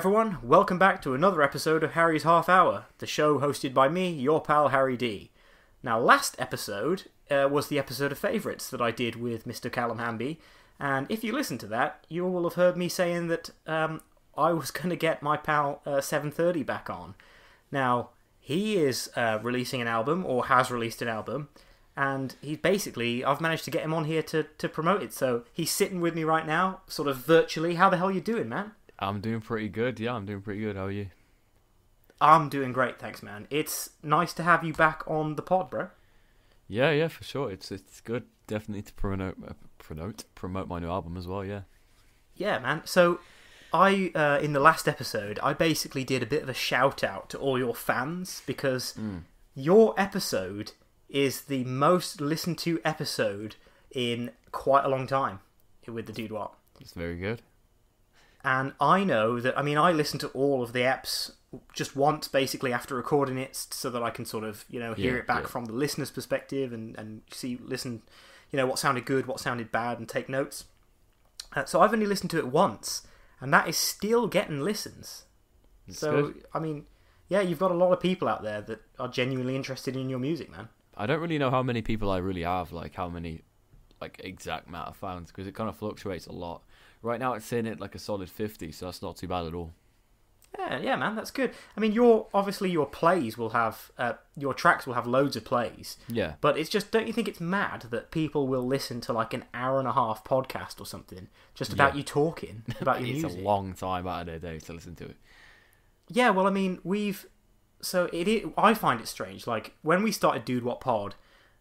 everyone, welcome back to another episode of Harry's Half Hour, the show hosted by me, your pal Harry D. Now, last episode was the episode of favourites that I did with Mr. Callum Hamby, and if you listen to that, you will have heard me saying that I was going to get my pal 7thrty back on. Now, he is releasing an album, or has released an album, and I've managed to get him on here to promote it, so he's sitting with me right now, sort of virtually. How the hell are you doing, man? I'm doing pretty good, yeah, I'm doing pretty good. How are you? I'm doing great, thanks, man. It's nice to have you back on the pod, bro. Yeah, for sure. It's good, definitely, to promote my new album as well, yeah. Yeah, man. So, in the last episode, I basically did a bit of a shout-out to all your fans, because your episode is the most listened to episode in quite a long time with the DudeWutPod. It's very good. And I know that, I listened to all of the eps just once, basically, after recording it, so that I can sort of, hear it back from the listener's perspective and listen, what sounded good, what sounded bad, and take notes. So I've only listened to it once, and that is still getting listens. It's so, good. You've got a lot of people out there that are genuinely interested in your music, man. I don't really know how many people I really have, how many, exact amount of fans, because it kind of fluctuates a lot. Right now it's sitting at a solid 50, so that's not too bad at all. Yeah, man, that's good. Your plays will have, your tracks will have loads of plays. Yeah. But it's just, don't you think it's mad that people will listen to an hour and a half podcast or something just about you talking about your music? It's a long time out of their day to listen to it. Yeah, well, I find it strange. When we started DudeWutPod,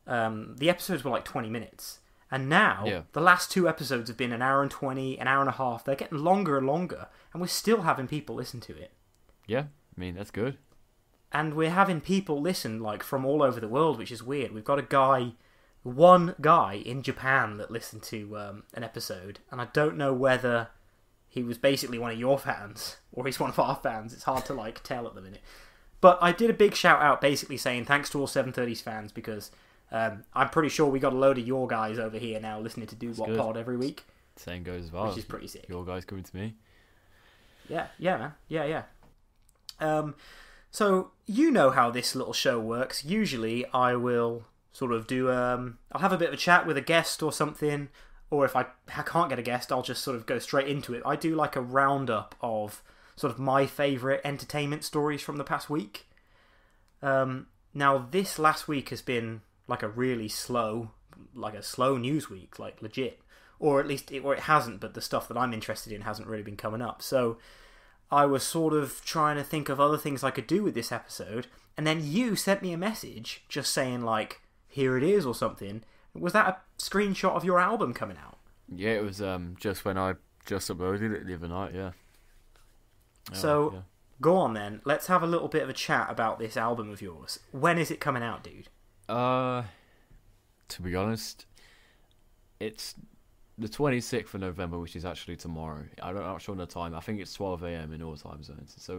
the episodes were 20 minutes. And now, the last two episodes have been an hour and 20, an hour and a half. They're getting longer and longer, and we're still having people listen to it. Yeah, that's good. And we're having people listen, from all over the world, which is weird. We've got one guy in Japan that listened to an episode, and I don't know whether he was basically one of your fans, or he's one of our fans. It's hard to, tell at the minute. But I did a big shout-out basically saying thanks to all 730's fans, because I'm pretty sure we got a load of your guys over here now listening to DudeWutPod every week. Same goes as well. Which is pretty sick. Your guys coming to me. Yeah, man. Yeah. So, you know how this little show works. Usually, I will sort of do, I'll have a bit of a chat with a guest or something, or if I can't get a guest, I'll just sort of go straight into it. I do a roundup of sort of my favourite entertainment stories from the past week. Now, this last week has been a really slow, a slow news week, legit. Or at least, it hasn't, but the stuff that I'm interested in hasn't really been coming up. So, I was sort of trying to think of other things I could do with this episode, and then you sent me a message just saying, here it is or something. Was that a screenshot of your album coming out? Yeah, it was just when I just uploaded it the other night, yeah. So, go on then. Let's have a little bit of a chat about this album of yours. When is it coming out, dude? To be honest, it's the 26th of November, which is actually tomorrow. I'm not sure on the time. I think it's 12 a.m. in all time zones.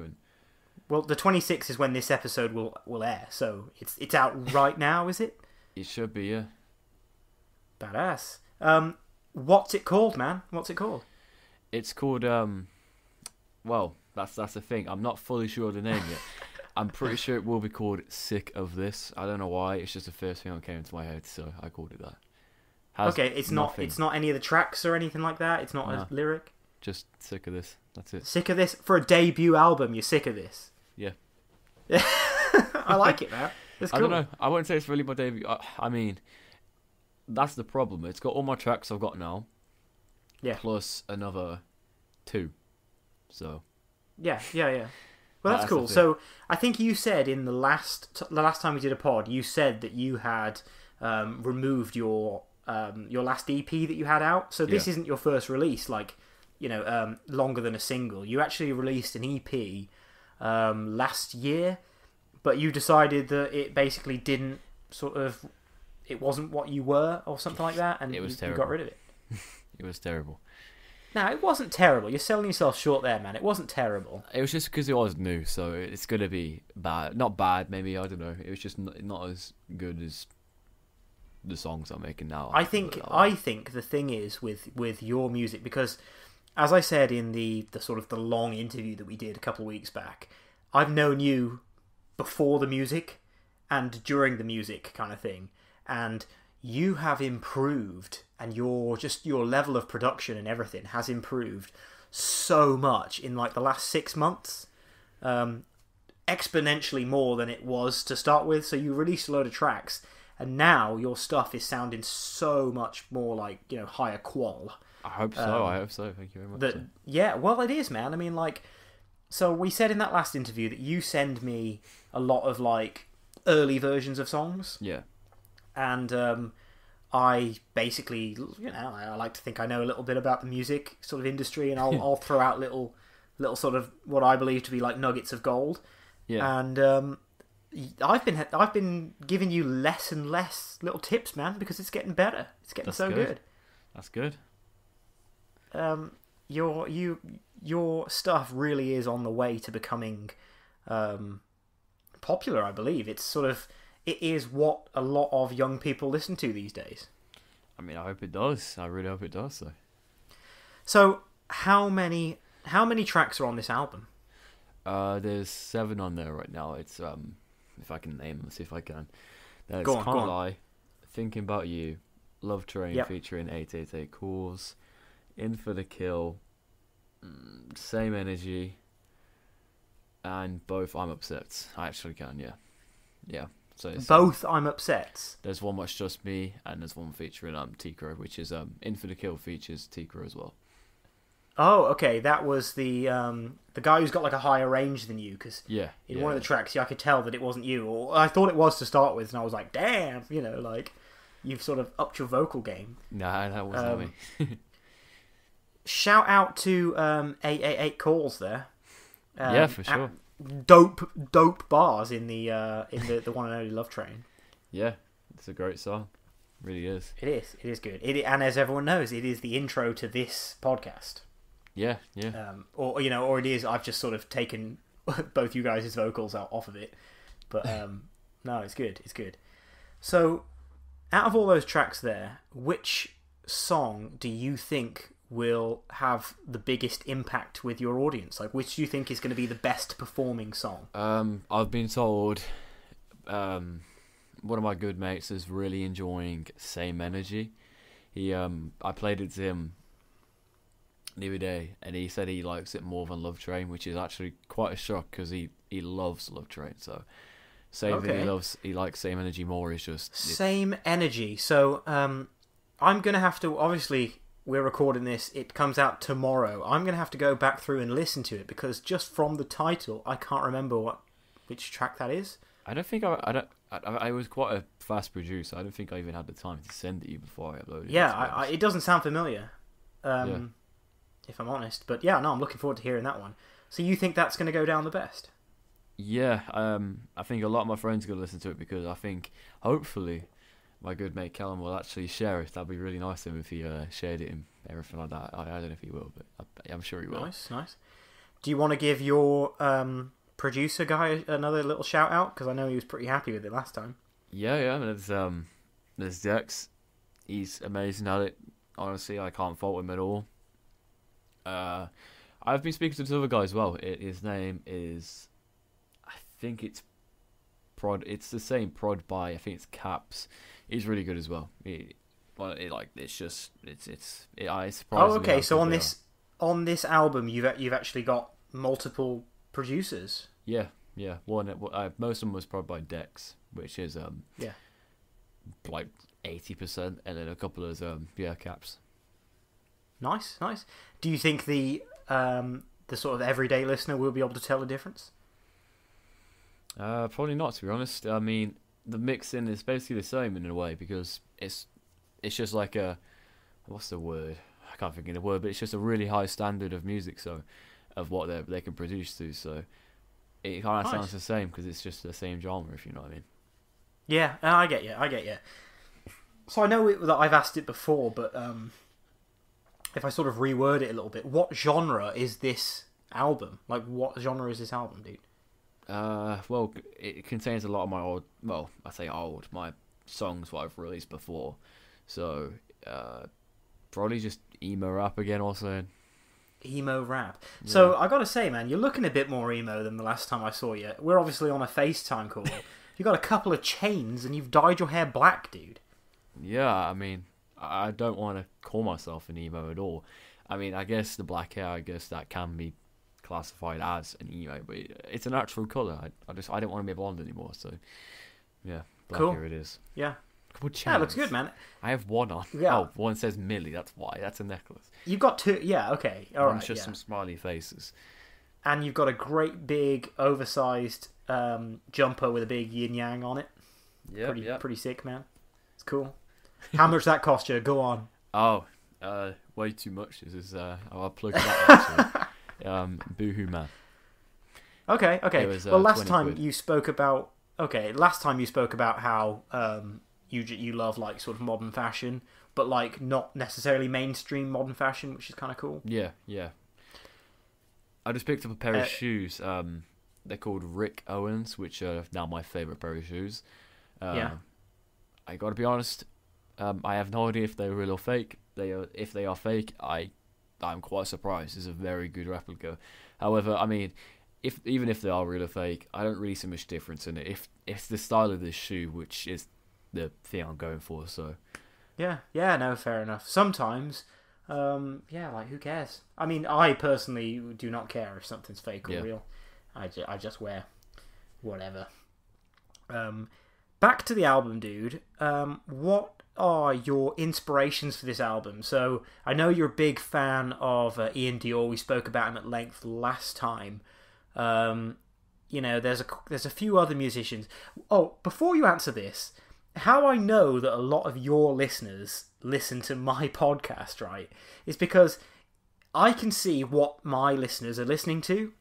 Well, the 26th is when this episode will air, so it's out right now, is it? It should be, yeah. Badass. What's it called, man? What's it called? It's called, well, that's the thing. I'm not fully sure of the name yet. I'm pretty sure it will be called Sick of This. I don't know why. It's just the first thing that came into my head, so I called it that. It's not any of the tracks or anything like that? It's not a lyric? Just Sick of This. That's it. Sick of This? For a debut album, you're sick of this? Yeah. I like it, man. That's cool. I don't know. I wouldn't say it's really my debut. That's the problem. It's got all my tracks I've got now. Yeah. Plus another 2. So. Yeah. Well, that's cool. So, I think you said in the last time we did a pod, you said that you had removed your last EP that you had out. So this isn't your first release, longer than a single. You actually released an EP last year, but you decided that it basically didn't it wasn't what you were, or something like that, and you got rid of it. It was terrible. No, it wasn't terrible. You're selling yourself short there, man. It wasn't terrible. It was just because it was new, so it's going to be bad. Not bad, maybe, I don't know. It was just not as good as the songs I'm making now. I think the thing is with your music, because as I said in the sort of the long interview that we did a couple of weeks back, I've known you before the music and during the music kind of thing, and you have improved, and your level of production and everything has improved so much in like the last 6 months, exponentially more than it was to start with. So you released a load of tracks, and now your stuff is sounding so much more like, you know, higher qual. I hope so. I hope so. Thank you very much. Yeah, well, it is, man. I mean, like, so we said in that last interview that you send me a lot of like early versions of songs. Yeah. And I basically, you know, I like to think I know a little bit about the music sort of industry, and I'll throw out little sort of what I believe to be like nuggets of gold. Yeah. And I've been giving you less and less little tips, man, because it's getting better. It's getting so good. That's good. Your stuff really is on the way to becoming popular, I believe. It is what a lot of young people listen to these days. I mean, I hope it does. I really hope it does. So how many tracks are on this album? There's 7 on there right now. It's if I can name them, see if I can. There's Go on. Can't Lie, Thinking About You, Love Train featuring 888 Calls, In for the Kill, Same Energy, and both I'm Upset. I actually can, yeah. So it's, both I'm Upset. There's one that's just me, and there's one featuring T-Crow, which is In for the Kill features T-Crow as well. Oh, okay. That was the guy who's got like a higher range than you, because in one of the tracks, I could tell that it wasn't you, or I thought it was to start with, and I was like, damn, you know, like you've sort of upped your vocal game. Nah, that wasn't me. Shout out to 888 Calls there. Yeah, for sure. Dope bars in the one and only Love Train. Yeah, it's a great song. It really is. It is good. And as everyone knows, it is the intro to this podcast. Yeah. Or it is. I've just sort of taken both you guys' vocals off of it. But no, it's good. It's good. So, out of all those tracks there, which song do you think will have the biggest impact with your audience? Like, which do you think is going to be the best performing song? I've been told one of my good mates is really enjoying Same Energy. I played it to him the other day, and he said he likes it more than Love Train, which is actually quite a shock because he loves Love Train. So saying that he likes Same Energy more is just Same Energy. So I'm gonna have to, obviously we're recording this, it comes out tomorrow. I'm gonna have to go back through and listen to it, because just from the title I can't remember which track that is. I don't think I was quite a fast producer. I don't think I even had the time to send it to you before I uploaded it. Yeah, it doesn't sound familiar, if I'm honest. But yeah, no, I'm looking forward to hearing that one. So you think that's going to go down the best? Yeah, I think a lot of my friends are going to listen to it, because I think, hopefully, my good mate Callum will actually share it. That'd be really nice of him if he shared it and everything like that. I don't know if he will, but I'm sure he will. Nice. Do you want to give your producer guy another little shout out, because I know he was pretty happy with it last time? Yeah. There's Dex. He's amazing at it. Honestly, I can't fault him at all. I've been speaking to this other guy as well. His name is, I think it's Prod. It's the same Prod by, I think it's Caps. He's really good as well. It's surprising. Oh, okay. So on this album, you've actually got multiple producers. Yeah. One, most of them was Prod by Dex, which is like 80%, and then a couple of Caps. Nice. Do you think the sort of everyday listener will be able to tell the difference? Probably not, to be honest. I mean, the mixing is basically the same in a way, because it's just like what's the word? I can't think of the word, but it's just a really high standard of music, so of what they can produce to. So it kind of sounds the same, because it's just the same genre, if you know what I mean. Yeah, I get you. So I know that I've asked it before, but if I sort of reword it a little bit, what genre is this album? Like, what genre is this album, dude? Well, it contains a lot of my old, my songs what I've released before. So, probably just emo rap again, also. Emo rap. Yeah. So I gotta say, man, you're looking a bit more emo than the last time I saw you. We're obviously on a FaceTime call. You got a couple of chains and you've dyed your hair black, dude. Yeah, I mean, I don't want to call myself an emo at all. I mean, I guess the black hair, I guess that can be classified as an emo, but it's a natural colour. I don't want to be blonde anymore, so yeah, black Cool. hair it is. Yeah. Couple Yeah, it looks good, man. I have one on. Yeah. Oh, one says Millie, that's why. That's a necklace. You've got two. Yeah, okay. All right. One's just yeah. some smiley faces. And you've got a great big oversized jumper with a big yin yang on it. Yeah, Pretty sick, man. It's cool. How much that cost you? Go on. Oh, way too much. This is I'll plug that actually. Boohoo Man. Okay. It was, Last 20 time quid. you spoke about how you love like sort of modern fashion, but like not necessarily mainstream modern fashion, which is kind of cool. Yeah. I just picked up a pair of shoes. They're called Rick Owens, which are now my favourite pair of shoes. Yeah. I gotta be honest, I have no idea if they're real or fake. If they are fake, I'm quite surprised. It's a very good replica. However, I mean, even if they are real or fake, I don't really see much difference in it. If it's the style of this shoe, which is the thing I'm going for, so Yeah, no, fair enough. Sometimes, like who cares? I mean, I personally do not care if something's fake or real. I just wear whatever. Back to the album, dude. What are your inspirations for this album? So I know you're a big fan of Ian Dior. We spoke about him at length last time. There's a few other musicians. Oh, before you answer this, how I know that a lot of your listeners listen to my podcast, right, is because I can see what my listeners are listening to.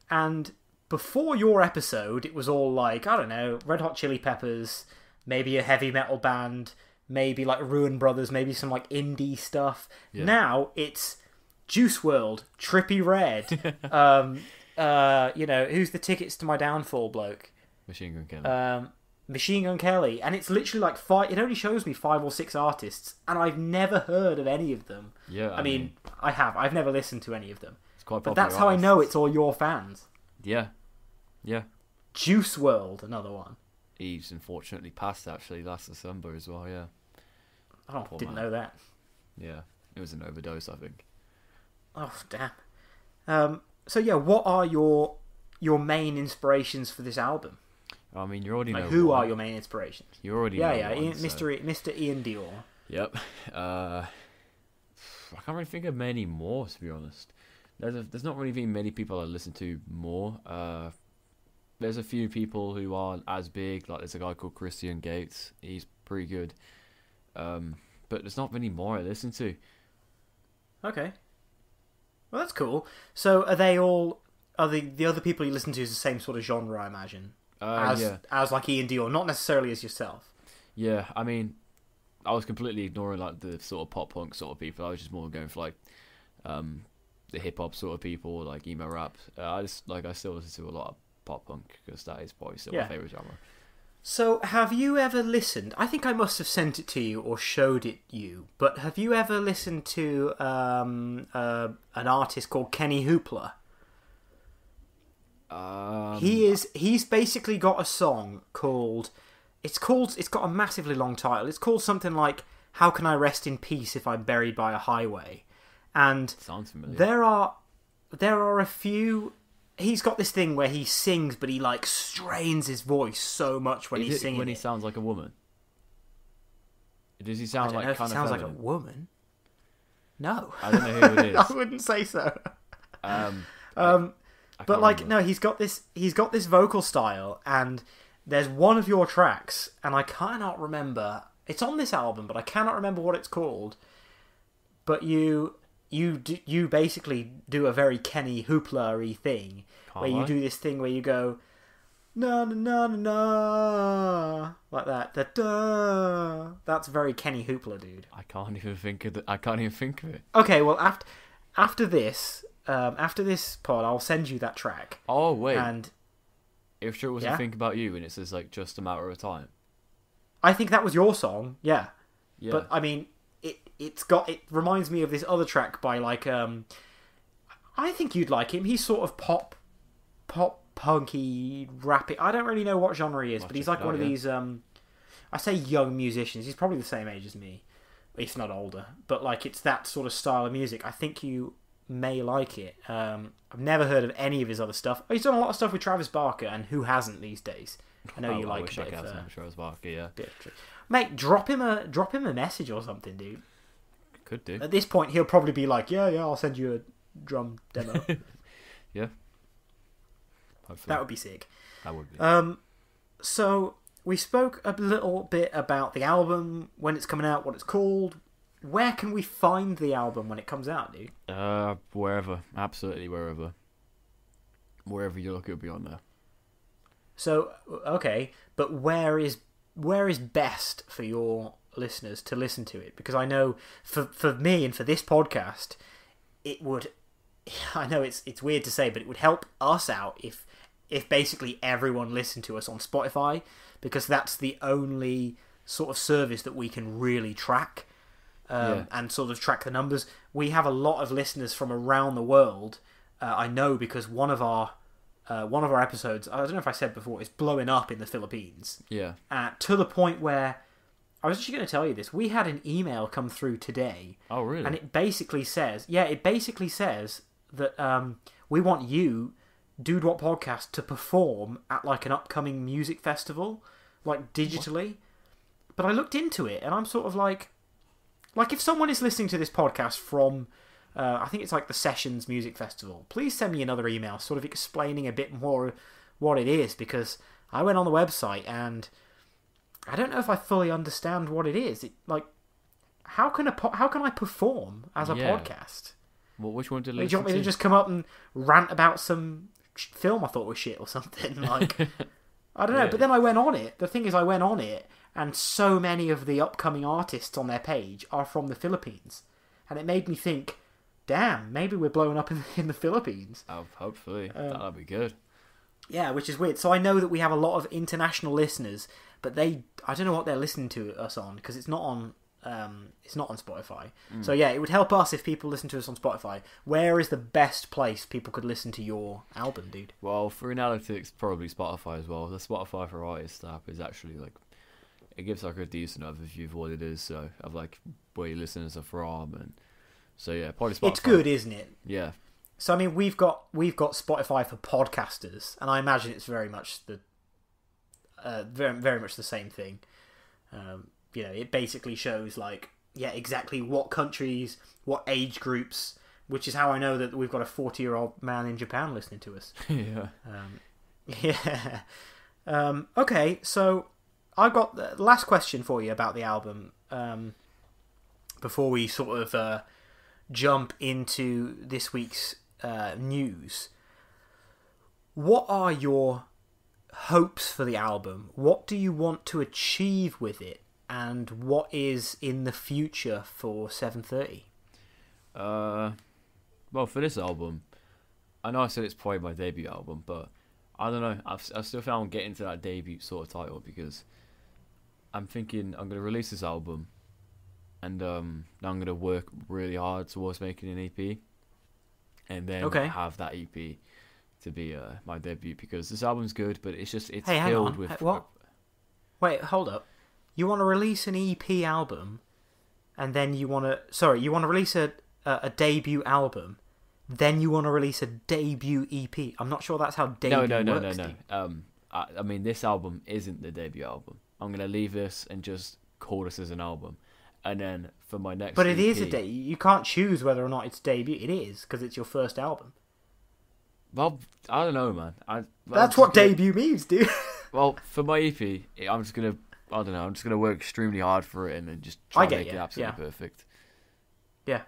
And before your episode, it was all like, I don't know, Red Hot Chili Peppers, maybe a heavy metal band, maybe like Ruin Brothers, maybe some like indie stuff. Yeah. Now it's Juice WRLD, Trippie Redd, who's the Tickets to My Downfall bloke? Machine Gun Kelly. Machine Gun Kelly, and it's literally like it only shows me 5 or 6 artists, and I've never heard of any of them. Yeah, I mean, I've never listened to any of them. It's quite popular. But that's how I know it's all your fans. Yeah. Juice WRLD, another one. He's unfortunately passed actually last December as well. Yeah. Oh, Poor didn't man. know that. Yeah, it was an overdose, I think. Oh, damn. So yeah, what are your main inspirations for this album? I mean, you already know. Who are your main inspirations? You already know. Yeah, one, Mr. Ian Dior. Yep. I can't really think of many more, to be honest. There's not really been many people I listen to more. There's a few people who aren't as big. Like there's a guy called Christian Gates. He's pretty good. But there's not many more I listen to. Okay. Well, that's cool. So are they all? Are the other people you listen to is the same sort of genre, I imagine? As like Ian Dior, not necessarily as yourself. Yeah, I mean, I was completely ignoring like the sort of pop punk sort of people. I was just more going for like the hip hop sort of people, like emo rap. I still listen to a lot of pop punk because that is probably still my favorite genre. So have you ever listened? I think I must have sent it to you or showed it you. But have you ever listened to an artist called Kenny Hoopla? He's basically got a song called. It's got a massively long title. It's called something like "How Can I Rest in Peace If I'm Buried by a Highway?" And sounds familiar. There are a few. He's got this thing where he sings, but he like strains his voice so much when he's singing. When he sounds like a woman. Does he sound like kind of? Sounds like a woman. No, I don't know who it is. I wouldn't say so. But like, no, he's got this vocal style, and there's one of your tracks, and I cannot remember. It's on this album, but I cannot remember what it's called. But you basically do a very Kenny Hoopla-y thing, where you do this thing where you go na na na na na like that. Da. That's very Kenny Hoopla, dude. I can't even think of it. Okay, well after this pod, I'll send you that track. Oh wait, and if sure it wasn't Think About You, and it says like Just a Matter of Time. I think that was your song, yeah. But I mean, it reminds me of this other track by like I think you'd like him. He's sort of pop punky, rappy. I don't really know what genre he is, but he's like one of these. I say young musicians. He's probably the same age as me, if not older. But like, it's that sort of style of music. I think you may like it. I've never heard of any of his other stuff. He's done a lot of stuff with Travis Barker, and who hasn't these days? I know you like wish a I bit could have of some Travis Barker, yeah. Mate, drop him a message or something, dude. Could do. At this point, he'll probably be like, yeah, I'll send you a drum demo. Yeah. Hopefully. That would be sick. That would be. So we spoke a little bit about the album, when it's coming out, what it's called. Where can we find the album when it comes out, dude? Wherever. Absolutely wherever. Wherever you look, it'll be on there. So, okay, but where is best for your listeners to listen to it? Because I know for me and for this podcast, it would. I know it's weird to say, but it would help us out if basically everyone listened to us on Spotify, because that's the only sort of service that we can really track and sort of track the numbers. We have a lot of listeners from around the world. I know because one of our episodes, I don't know if I said before, is blowing up in the Philippines. Yeah. To the point where, I was actually going to tell you this, we had an email come through today. Oh, really? And it basically says that we want you, DudeWutPodcast, to perform at like an upcoming music festival, like digitally. What? But I looked into it, and I'm sort of like if someone is listening to this podcast from, I think it's like the Sessions Music Festival, please send me another email sort of explaining a bit more what it is, because I went on the website and I don't know if I fully understand what it is. How can I perform as a podcast? Well, which one to listen to? Do you want me to just come up and rant about some film I thought was shit or something? Like, I don't know. But then I went on it. The thing is, I went on it, and so many of the upcoming artists on their page are from the Philippines, and it made me think, damn, maybe we're blowing up in the Philippines. Oh, hopefully. That'll be good. Yeah, which is weird. So I know that we have a lot of international listeners, but I don't know what they're listening to us on, because it's not on Spotify. So yeah, it would help us if people listen to us on Spotify. Where is the best place people could listen to your album, dude? Well, for analytics, probably Spotify as well. The Spotify for Artists app is actually like, it gives like a decent overview of what it is, so of like where your listeners are from, and so yeah, probably Spotify. It's good, isn't it? Yeah. So I mean, we've got Spotify for podcasters, and I imagine it's very much very much the same thing. It basically shows exactly what countries, what age groups, which is how I know that we've got a 40-year-old man in Japan listening to us. Yeah. Okay, so I've got the last question for you about the album before we sort of jump into this week's news. What are your hopes for the album? What do you want to achieve with it? And what is in the future for 7thrty? Well, for this album, I know I said it's probably my debut album, but I don't know. I've still found getting to that debut sort of title, because I'm thinking I'm going to release this album, and now I'm going to work really hard towards making an EP, and then have that EP to be my debut, because this album's good, but it's filled with... What? Wait, hold up. You want to release an EP album, and then you want to release a debut album, then you want to release a debut EP. I'm not sure that's how debut works. No. I mean, this album isn't the debut album. I'm going to leave this and just call this as an album. And then for my next But EP, it is a debut. You can't choose whether or not it's debut. It is, because it's your first album. Well, I don't know, man. That's what debut means, dude. Well, for my EP, I'm just going to work extremely hard for it and then just try to make it absolutely perfect. Yeah.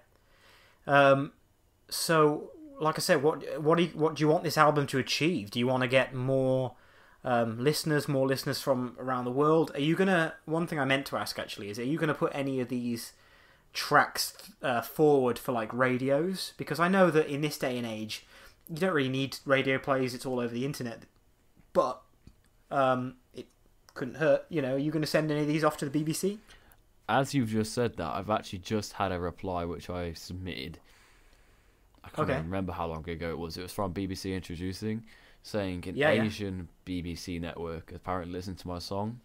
So, like I said, what do you want this album to achieve? Do you want to get more listeners from around the world? Are you gonna? One thing I meant to ask actually is, are you gonna put any of these tracks forward for like radios? Because I know that in this day and age, you don't really need radio plays. It's all over the internet. But it couldn't hurt. Are you going to send any of these off to the BBC? As you've just said that, I've actually just had a reply which I submitted I can't even remember how long ago it was. It was from BBC Introducing, saying an Yeah, Asian BBC network apparently listened to my song.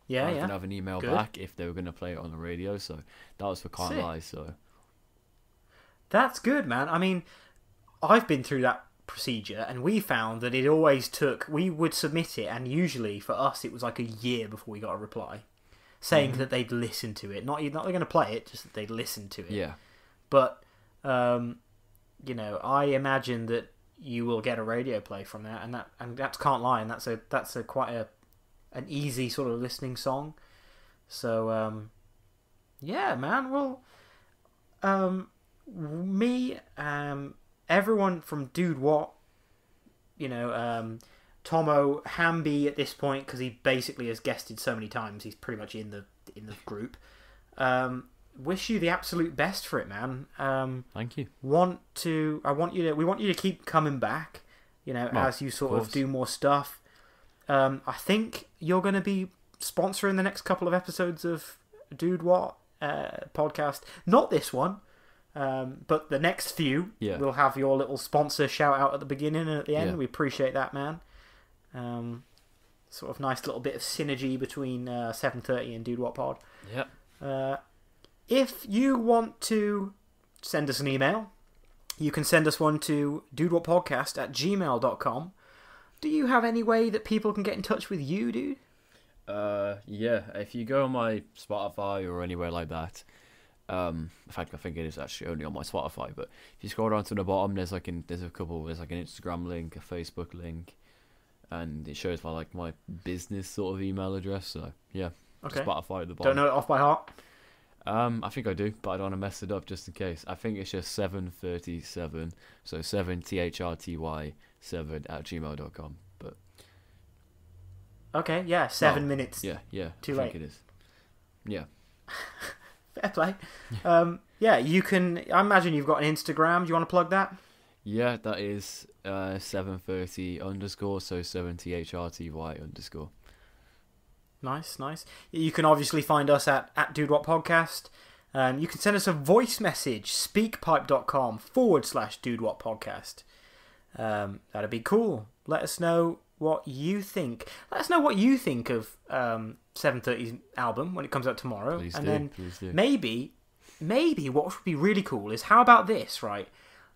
I can have an email back if they were going to play it on the radio. So that was for Can't Lie. So that's good, man. I mean, I've been through that procedure, and we found that it always took. We would submit it, and usually for us, it was like a year before we got a reply saying that they'd listen to it. Not they're going to play it, just that they'd listen to it. Yeah. But you know, I imagine that you will get a radio play from that, and that's Can't Lie, and that's a quite an easy sort of listening song. So yeah, man. Well, me, everyone from Dude What, you know, Tomo Hamby at this point, because he basically has guested so many times, he's pretty much in the group. Wish you the absolute best for it, man. Thank you. We want you to keep coming back, you know, as you sort of do more stuff. I think you're going to be sponsoring the next couple of episodes of Dude What podcast. Not this one, but the next few. Yeah. We'll have your little sponsor shout out at the beginning and at the end. Yeah. We appreciate that, man. Sort of nice little bit of synergy between 7thrty and DudeWutPod. Yeah. If you want to send us an email, you can send us one to dudewutpodcast@gmail.com. Do you have any way that people can get in touch with you, dude? Yeah. If you go on my Spotify or anywhere like that, in fact, I think it is actually only on my Spotify. But if you scroll down to the bottom, there's like an Instagram link, a Facebook link, and it shows my business sort of email address. So yeah, okay. Spotify at the bottom. Don't know it off by heart. I think I do, but I don't want to mess it up just in case. I think it's just 737, so 7thrty 7 @gmail.com. But okay, yeah, 7 minutes. Yeah, too I late. think it is. Yeah. Fair play. Yeah, you can. I imagine you've got an Instagram. Do you want to plug that? Yeah, that is 730 _ so 7thrty _ Nice. You can obviously find us at DudeWutPodcast. You can send us a voice message, speakpipe.com /DudeWutPodcast. That'd be cool. Let us know what you think. Let us know what you think of 730's album when it comes out tomorrow. Please do. Maybe what would be really cool is, how about this, right?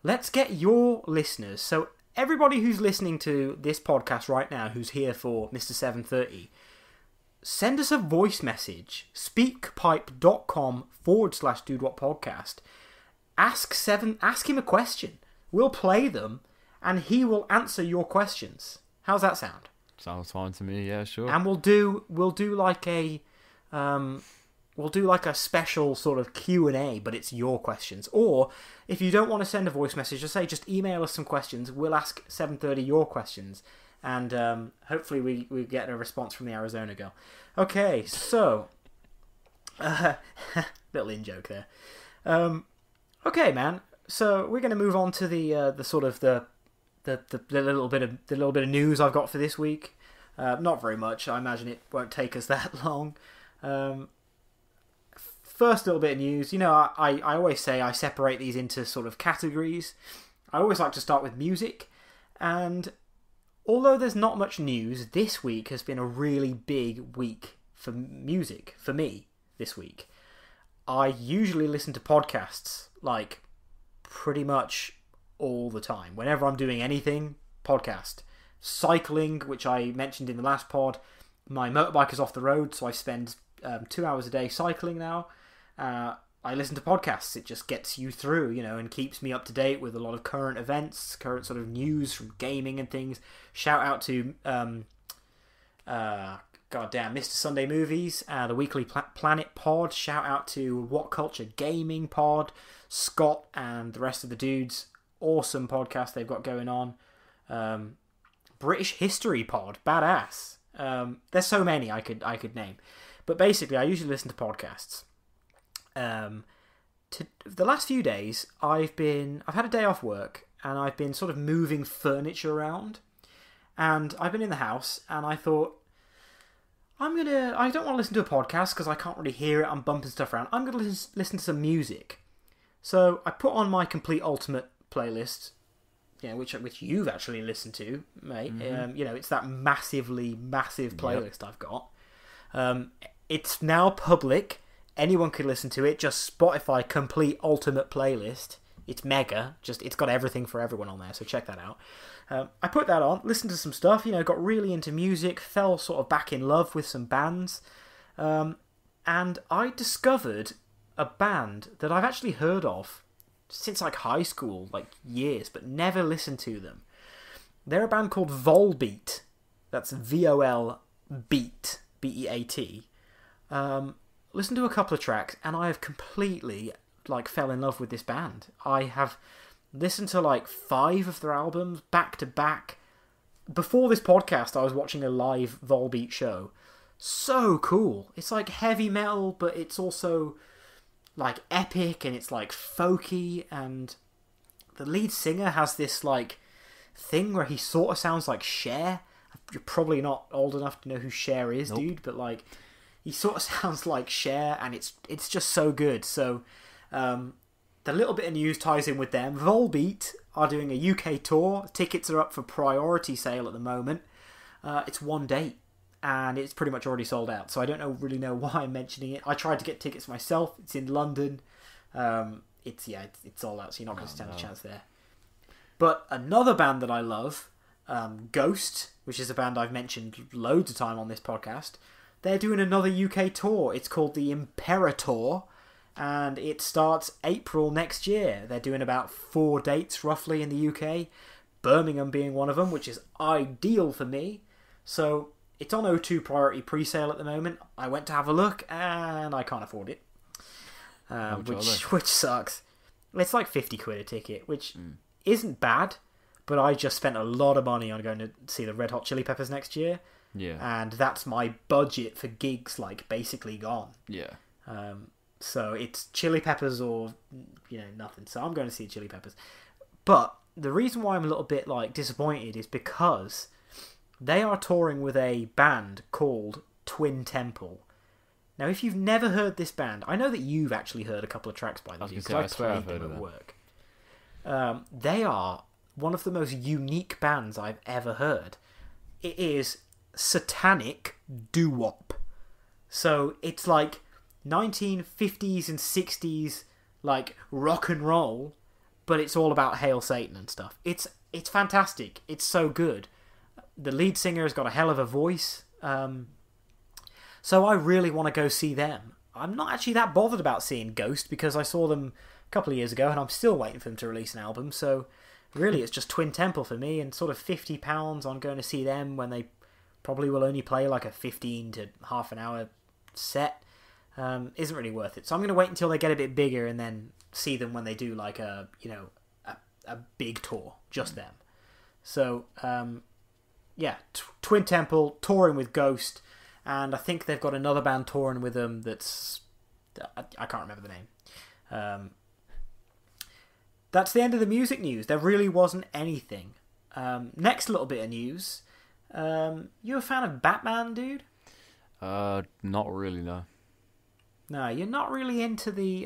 Let's get your listeners. So everybody who's listening to this podcast right now, who's here for Mr. 730, send us a voice message, speakpipe.com /DudeWutPodcast. Ask him a question. We'll play them, and he will answer your questions. How's that sound? Sounds fine to me. Yeah, sure. And we'll do like a special sort of Q&A, but it's your questions. Or if you don't want to send a voice message, just email us some questions. We'll ask 730 your questions, and hopefully we get a response from the Arizona girl. Okay, so little in joke there. Okay, man. So we're going to move on to the little bit of news I've got for this week. Not very much. I imagine it won't take us that long. First little bit of news. You know, I always say I separate these into sort of categories. I always like to start with music, and although there's not much news, this week has been a really big week for music for me. This week, I usually listen to podcasts like pretty much all the time. Whenever I'm doing anything, podcast. Cycling, which I mentioned in the last pod, my motorbike is off the road, so I spend 2 hours a day cycling now. I listen to podcasts. It just gets you through, you know, and keeps me up to date with a lot of current events, current sort of news from gaming and things. Shout out to Mr. Sunday Movies, the Weekly Planet pod. Shout out to What Culture Gaming pod, Scott and the rest of the dudes. Awesome podcast they've got going on. British History pod, badass. There's so many I could name, but basically I usually listen to podcasts. The last few days I've had a day off work, and I've been sort of moving furniture around, and I've been in the house, and I thought, I don't want to listen to a podcast because I can't really hear it. I'm bumping stuff around. I'm gonna listen to some music. So I put on my Complete Ultimate playlist, which you've actually listened to, mate. Mm-hmm. It's that massive playlist I've got. It's now public. Anyone can listen to it. Just Spotify complete ultimate playlist. It's mega. It's got everything for everyone on there. So check that out. I put that on, listened to some stuff. Got really into music. Fell sort of back in love with some bands, and I discovered a band that I've actually heard of since like high school, like years, but never listened to them. They're a band called Volbeat. That's VOL Beat, BEAT. Listened to a couple of tracks, and I have completely like fell in love with this band. I have listened to like 5 of their albums back to back. Before this podcast, I was watching a live Volbeat show. So cool. It's like heavy metal, but it's also like epic, and it's like folky, and the lead singer has this like thing where he sort of sounds like Cher. You're probably not old enough to know who Cher is, dude, but like he sort of sounds like Cher, and it's just so good. So the little bit of news ties in with them. Volbeat are doing a UK tour. Tickets are up for priority sale at the moment. It's one date, and it's pretty much already sold out. So I don't really know why I'm mentioning it. I tried to get tickets myself. It's in London. It's sold out, so you're not going to stand a chance there. But another band that I love, Ghost, which is a band I've mentioned loads of time on this podcast, they're doing another UK tour. It's called the Imperator, and it starts April next year. They're doing about 4 dates roughly in the UK, Birmingham being one of them, which is ideal for me. So it's on O2 priority pre-sale at the moment. I went to have a look, and I can't afford it, which sucks. It's like 50 quid a ticket, which isn't bad, but I just spent a lot of money on going to see the Red Hot Chili Peppers next year. Yeah. And that's my budget for gigs, like, basically gone. Yeah. So it's Chili Peppers or, nothing. So I'm going to see Chili Peppers. But the reason why I'm a little bit, like, disappointed is because they are touring with a band called Twin Temple. Now, if you've never heard this band, I know that you've actually heard a couple of tracks by them, because I swear I've played heard them of at them. work. They are one of the most unique bands I've ever heard. It is satanic doo-wop. So it's like 1950s and 60s like rock and roll, but it's all about Hail Satan and stuff. It's fantastic. It's so good. The lead singer has got a hell of a voice. So I really want to go see them. I'm not actually that bothered about seeing Ghost because I saw them a couple of years ago and I'm still waiting for them to release an album. So really it's just Twin Temple for me, and sort of £50 on going to see them when they probably will only play like a 15 to half an hour set isn't really worth it. So I'm going to wait until they get a bit bigger and then see them when they do like a big tour, just them. So Twin Temple touring with Ghost, and I think they've got another band touring with them that's I can't remember the name. That's the end of the music news. There really wasn't anything. Next little bit of news. You a fan of Batman, dude? Not really, no. No, you're not really into the...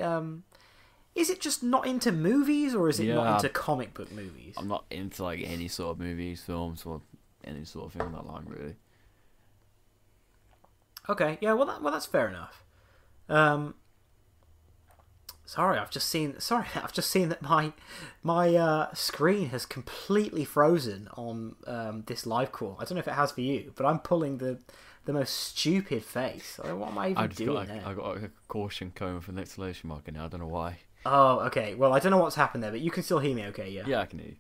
Is it just not into movies, or is it not into comic book movies? I'm not into like any sort of movies, films, or any sort of thing on that line, really. Okay, yeah, well that's fair enough. Sorry, I've just seen that my screen has completely frozen on this live call. I don't know if it has for you, but I'm pulling the most stupid face. What am I even doing there? I got a caution code for an exclamation mark in there. I don't know why. Oh, okay. Well, I don't know what's happened there, but you can still hear me, okay? Yeah. Yeah, I can hear you.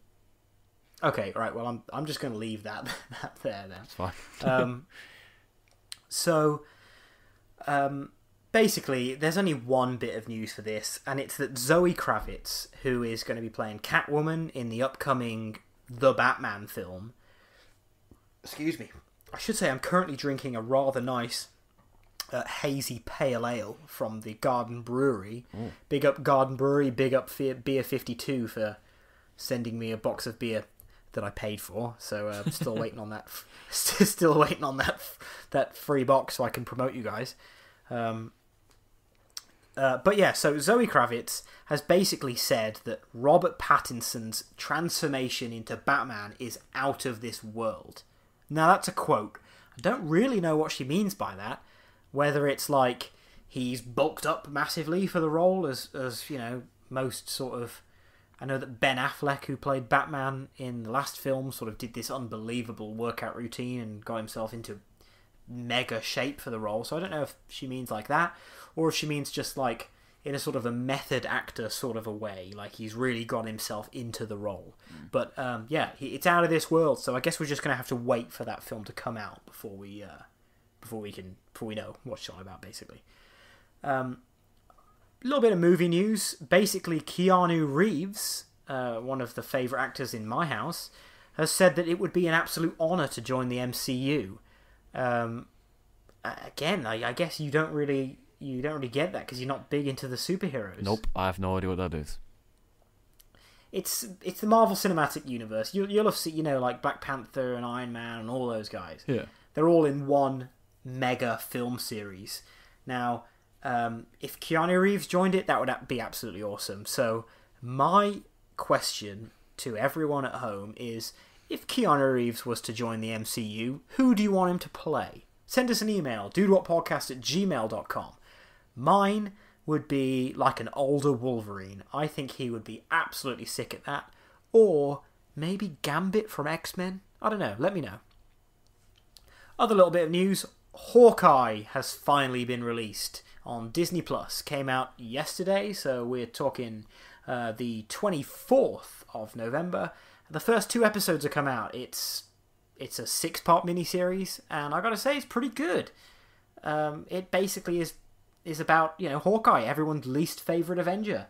Okay, right. Well, I'm just going to leave that there then. It's fine. Basically, there's only one bit of news for this, and it's that Zoe Kravitz, who is going to be playing Catwoman in the upcoming The Batman film... Excuse me. I should say I'm currently drinking a rather nice hazy pale ale from the Garden Brewery. Ooh. Big up Garden Brewery, big up Beer 52 for sending me a box of beer that I paid for. So still waiting on that. Still waiting on that free box so I can promote you guys. But yeah, so Zoe Kravitz has basically said that Robert Pattinson's transformation into Batman is out of this world. Now, that's a quote. I don't really know what she means by that. Whether it's like he's bulked up massively for the role, as you know, most sort of... I know that Ben Affleck, who played Batman in the last film, sort of did this unbelievable workout routine and got himself into mega shape for the role. So I don't know if she means like that, or if she means just like in a sort of a method actor sort of a way, like he's really got himself into the role. But yeah, it's out of this world. So I guess we're just gonna have to wait for that film to come out before we know what it's all about, basically. A little bit of movie news. Basically, Keanu Reeves, one of the favourite actors in my house, has said that it would be an absolute honour to join the MCU. Again, I guess you don't really get that because you're not big into the superheroes. Nope, I have no idea what that is. It's the Marvel Cinematic Universe. You'll have seen, you know, like Black Panther and Iron Man and all those guys. Yeah, they're all in one mega film series. Now, if Keanu Reeves joined it, that would be absolutely awesome. So my question to everyone at home is, if Keanu Reeves was to join the MCU, who do you want him to play? Send us an email, dudewutpodcast@gmail.com. Mine would be like an older Wolverine. I think he would be absolutely sick at that. Or maybe Gambit from X-Men? I don't know, let me know. Other little bit of news, Hawkeye has finally been released on Disney+. Came out yesterday, so we're talking the 24th of November. The first 2 episodes have come out. It's a 6-part miniseries, and I gotta say, it's pretty good. It basically is about, you know, Hawkeye, everyone's least favourite Avenger.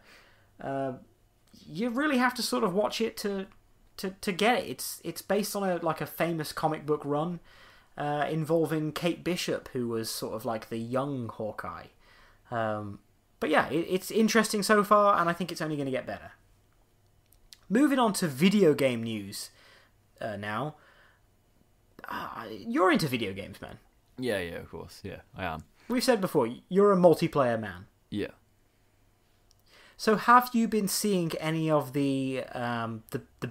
You really have to sort of watch it to get it. It's based on a famous comic book run involving Kate Bishop, who was sort of like the young Hawkeye. But yeah, it's interesting so far, and I think it's only going to get better. Moving on to video game news now. You're into video games, man. Yeah, of course. Yeah, I am. We've said before, you're a multiplayer man. Yeah. So have you been seeing any of the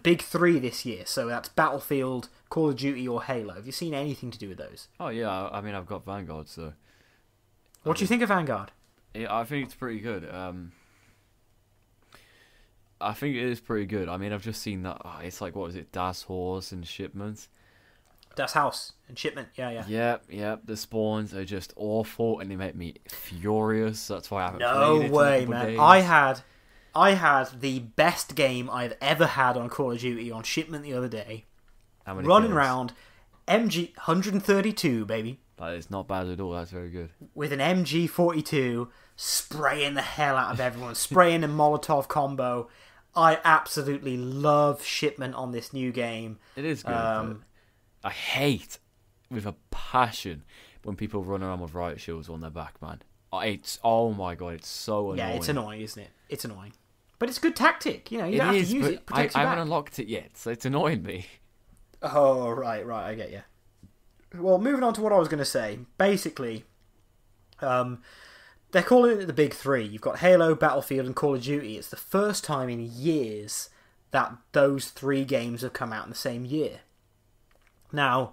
big 3 this year? So that's Battlefield, Call of Duty, or Halo. Have you seen anything to do with those? Oh, yeah. I mean, I've got Vanguard, so... What do you think of Vanguard? Yeah, I think it's pretty good. I think it is pretty good. I mean, I've just seen that... it's like, what is it? Das Horse and Shipment. Das House and Shipment, yeah. Yeah. The spawns are just awful, and they make me furious. That's why I haven't played it. No way, man. Days. I had the best game I've ever had on Call of Duty on Shipment the other day. How many running kills? Around MG 132, baby. That is not bad at all. That's very good. With an MG42, spraying the hell out of everyone, spraying a Molotov combo. I absolutely love Shipment on this new game. It is good. I hate, with a passion, when people run around with riot shields on their back, man. Oh my god, it's so annoying. Yeah, it's annoying, isn't it? It's annoying. But it's a good tactic, you know, you don't have to use it. I haven't unlocked it yet, so it's annoying me. Oh, right, I get you. Well, moving on to what I was going to say. Basically, they're calling it the big 3. You've got Halo, Battlefield, and Call of Duty. It's the first time in years that those 3 games have come out in the same year. Now,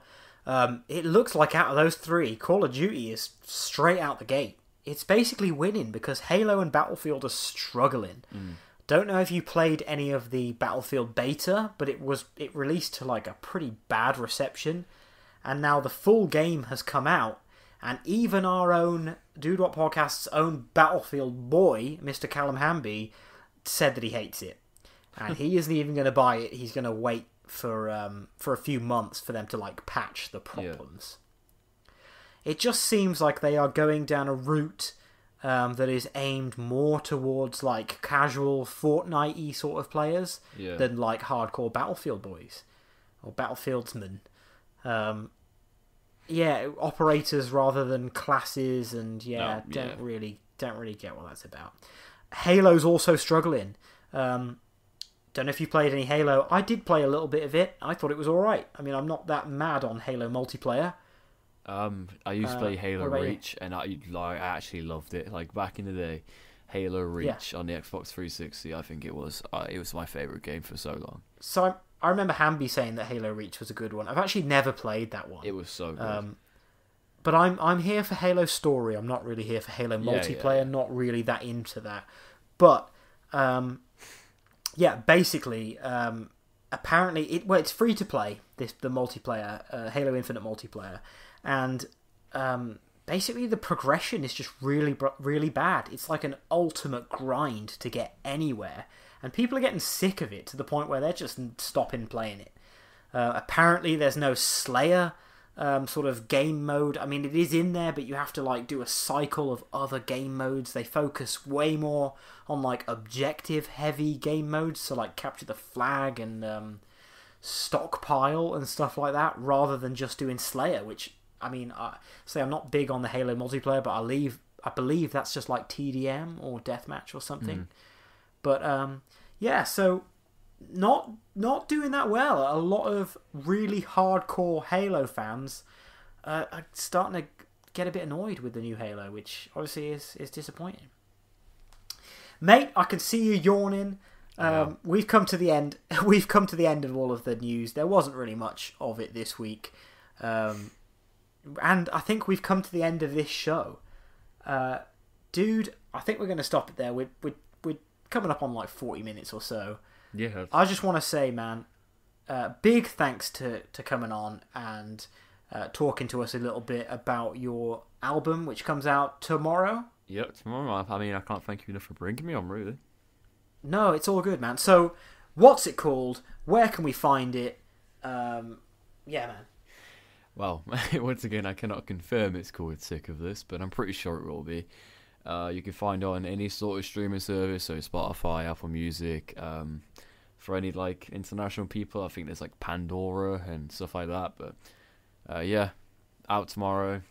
it looks like out of those 3, Call of Duty is straight out the gate. It's basically winning because Halo and Battlefield are struggling. Don't know if you played any of the Battlefield beta, but it released to like a pretty bad reception. And now the full game has come out, and even our own DudeWutPodcast's own Battlefield boy, Mr. Callum Hamby, said that he hates it. And he isn't even going to buy it. He's going to wait for a few months for them to like patch the problems. Yeah. It just seems like they are going down a route that is aimed more towards like casual Fortnite-y sort of players than like hardcore Battlefield boys or Battlefieldsmen. Operators rather than classes, and don't really get what that's about. Halo's also struggling. Don't know if you played any Halo. I did play a little bit of it. I thought it was alright. I mean, I'm not that mad on Halo multiplayer. I used to play Halo Reach, and I actually loved it. Like back in the day, Halo Reach on the Xbox 360. I think it was my favourite game for so long. So I remember Hamby saying that Halo Reach was a good one. I've actually never played that one. It was so good. But I'm here for Halo Story. I'm not really here for Halo multiplayer. Yeah. Not really that into that. But basically, apparently it's free to play. The multiplayer, Halo Infinite multiplayer, and basically the progression is just really really bad. It's like an ultimate grind to get anywhere, and people are getting sick of it to the point where they're just stopping playing it. Apparently, there's no Slayer sort of game mode. I mean, it is in there, but you have to like do a cycle of other game modes. They focus way more on like objective heavy game modes, so like capture the flag and stockpile and stuff like that, rather than just doing Slayer. Which, I mean, I'm not big on the Halo multiplayer, but I believe that's just like TDM or deathmatch or something. But so not doing that well. A lot of really hardcore Halo fans are starting to get a bit annoyed with the new Halo, which obviously is disappointing. Mate, I can see you yawning. We've come to the end. We've come to the end of all of the news. There wasn't really much of it this week, and I think we've come to the end of this show. Dude, I think we're going to stop it there. We're coming up on like 40 minutes or so. Yeah. I just want to say, man, big thanks to coming on and talking to us a little bit about your album, which comes out tomorrow. Yep, tomorrow. I mean, I can't thank you enough for bringing me on, really. No, it's all good, man. So, what's it called? Where can we find it? Man. Well, once again, I cannot confirm it's called Sick of This, but I'm pretty sure it will be. You can find it on any sort of streaming service, so Spotify, Apple Music. For any like international people, I think there's like Pandora and stuff like that. But out tomorrow.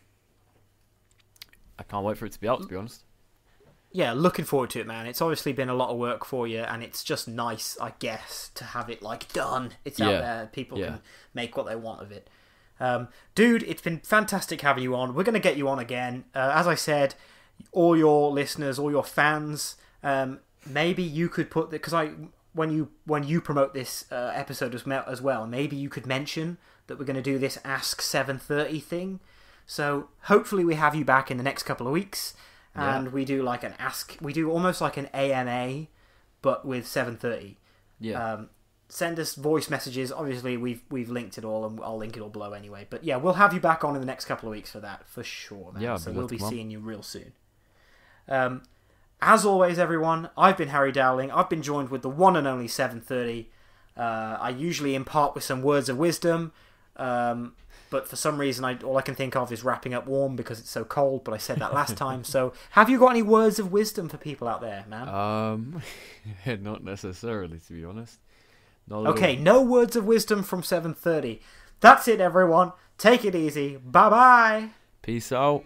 I can't wait for it to be out, to be honest. Yeah, looking forward to it, man. It's obviously been a lot of work for you, and it's just nice, I guess, to have it like done. It's out there. People can make what they want of it. Dude, it's been fantastic having you on. We're going to get you on again. As I said, all your listeners, all your fans, maybe you could put because when you promote this episode as well, maybe you could mention that we're going to do this Ask 7:30 thing. So hopefully we have you back in the next couple of weeks, and we do like an ask. We do almost like an AMA, but with 7:30. Yeah. Send us voice messages. Obviously, we've linked it all, and I'll link it all below anyway. But yeah, we'll have you back on in the next couple of weeks for that, for sure, man. Yeah, so we'll be seeing you real soon. As always, everyone, I've been Harry Dowling. I've been joined with the one and only 7:30. I usually impart with some words of wisdom, but for some reason, all I can think of is wrapping up warm because it's so cold. But I said that last time. So, have you got any words of wisdom for people out there, man? Not necessarily, to be honest. Okay, no words of wisdom from 7:30. That's it, everyone. Take it easy. Bye bye. Peace out.